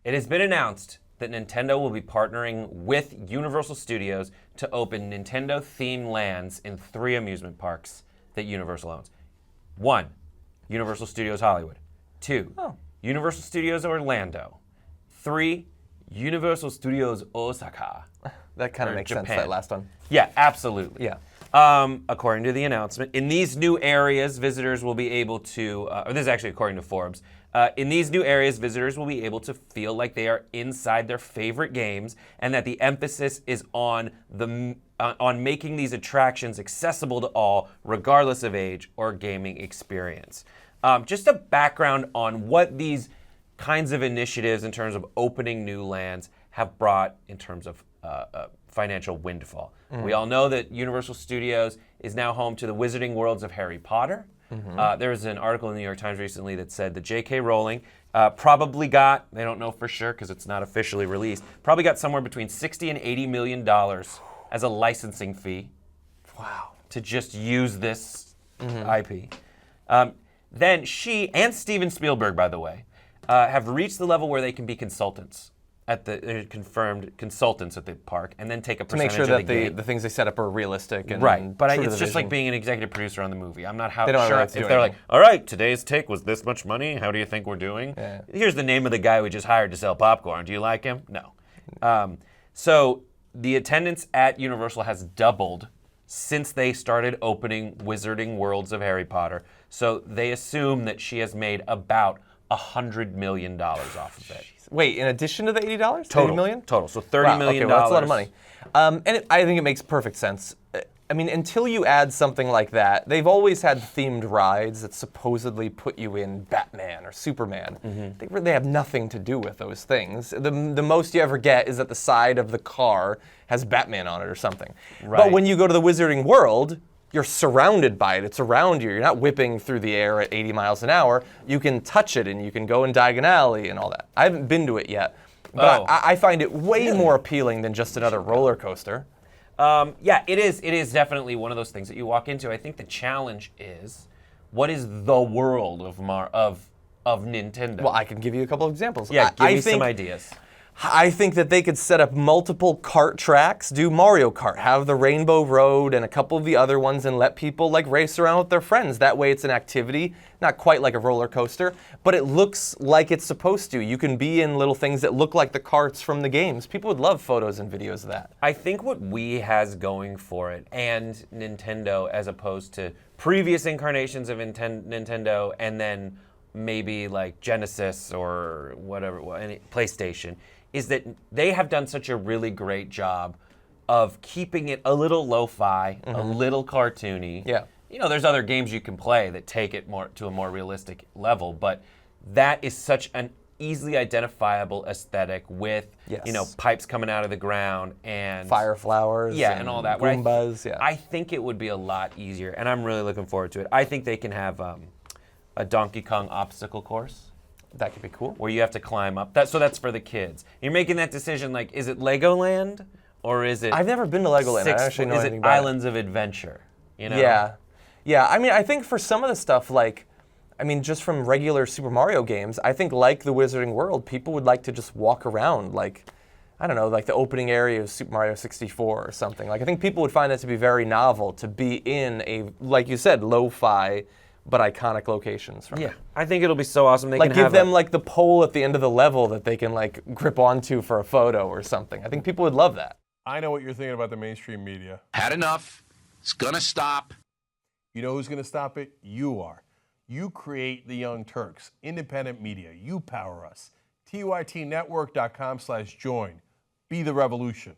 It has been announced that Nintendo will be partnering with Universal Studios to open Nintendo-themed lands in 3 amusement parks that Universal owns. 1, Universal Studios Hollywood. 2, Universal Studios Orlando. 3, Universal Studios Osaka. That kind of makes sense, that last one. Yeah, absolutely. Yeah. According to the announcement, in these new areas, visitors will be able to, this is actually according to Forbes, in these new areas, visitors will be able to feel like they are inside their favorite games, and that the emphasis is on making these attractions accessible to all, regardless of age or gaming experience. Just a background on what these kinds of initiatives in terms of opening new lands have brought in terms of financial windfall. We all know that Universal Studios is now home to the Wizarding Worlds of Harry Potter. There was an article in the New York Times recently that said that J.K. Rowling probably got, they don't know for sure because it's not officially released, probably got somewhere between $60 and $80 million as a licensing fee. Wow. To just use this IP. Then she and Steven Spielberg, by the way, have reached the level where they can be consultants at the confirmed consultants at the park, and then take a percentage to make sure of that the things they set up are realistic and right. But true to it's the just like vision. being an executive producer on the movie. I'm not They don't sure really if do they're like, anything. all right, today's take was this much money. How do you think we're doing? Yeah. Here's the name of the guy we just hired to sell popcorn. Do you like him? No. So the attendance at Universal has doubled since they started opening Wizarding Worlds of Harry Potter. So they assume that she has made about $100 million off of it. Wait, in addition to the $80? Total. $80 million? Total. So $30 million. Okay, well, that's a lot of money. And I think it makes perfect sense. I mean, until you add something like that, they've always had themed rides that supposedly put you in Batman or Superman. They really have nothing to do with those things. The most you ever get is that the side of the car has Batman on it or something. Right. But when you go to the Wizarding World, you're surrounded by it. It's around you. You're not whipping through the air at 80 miles an hour. You can touch it, and you can go in Diagon Alley and all that. I haven't been to it yet, but I find it way more appealing than just another roller coaster. Yeah, it is. It is definitely one of those things that you walk into. I think the challenge is, what is the world of Nintendo? Well, I can give you a couple of examples. Yeah, give me think some ideas. I think that they could set up multiple kart tracks, do Mario Kart, have the Rainbow Road and a couple of the other ones, and let people like race around with their friends. That way it's an activity, not quite like a roller coaster, but it looks like it's supposed to. You can be in little things that look like the carts from the games. People would love photos and videos of that. I think what Wii has going for it, and Nintendo, as opposed to previous incarnations of Nintendo, and then maybe like Genesis or whatever, PlayStation, is that they have done such a really great job of keeping it a little lo-fi, a little cartoony. Yeah. You know, there's other games you can play that take it more to a more realistic level, but that is such an easily identifiable aesthetic with, you know, pipes coming out of the ground and fire flowers, and all that. Goombas, I think it would be a lot easier, and I'm really looking forward to it. I think they can have a Donkey Kong obstacle course. That could be cool. Where you have to climb up. So that's for the kids. You're making that decision, like, is it Legoland or is it? I've never been to Legoland. I actually know is anything it about Islands of Adventure? You know? Yeah. I mean, I think for some of the stuff, like, I mean, just from regular Super Mario games, I think like the Wizarding World, people would like to just walk around, like, I don't know, like the opening area of Super Mario 64 or something. Like, I think people would find that to be very novel, to be in a, like you said, lo-fi, but iconic locations from it. I think it'll be so awesome. They like can give have them like the pole at the end of the level that they can like grip onto for a photo or something. I think people would love that. I know what you're thinking about the mainstream media. Had enough. It's gonna stop. You know who's gonna stop it? You are. You create the Young Turks, independent media. You power us. TYTnetwork.com/join. Be the revolution.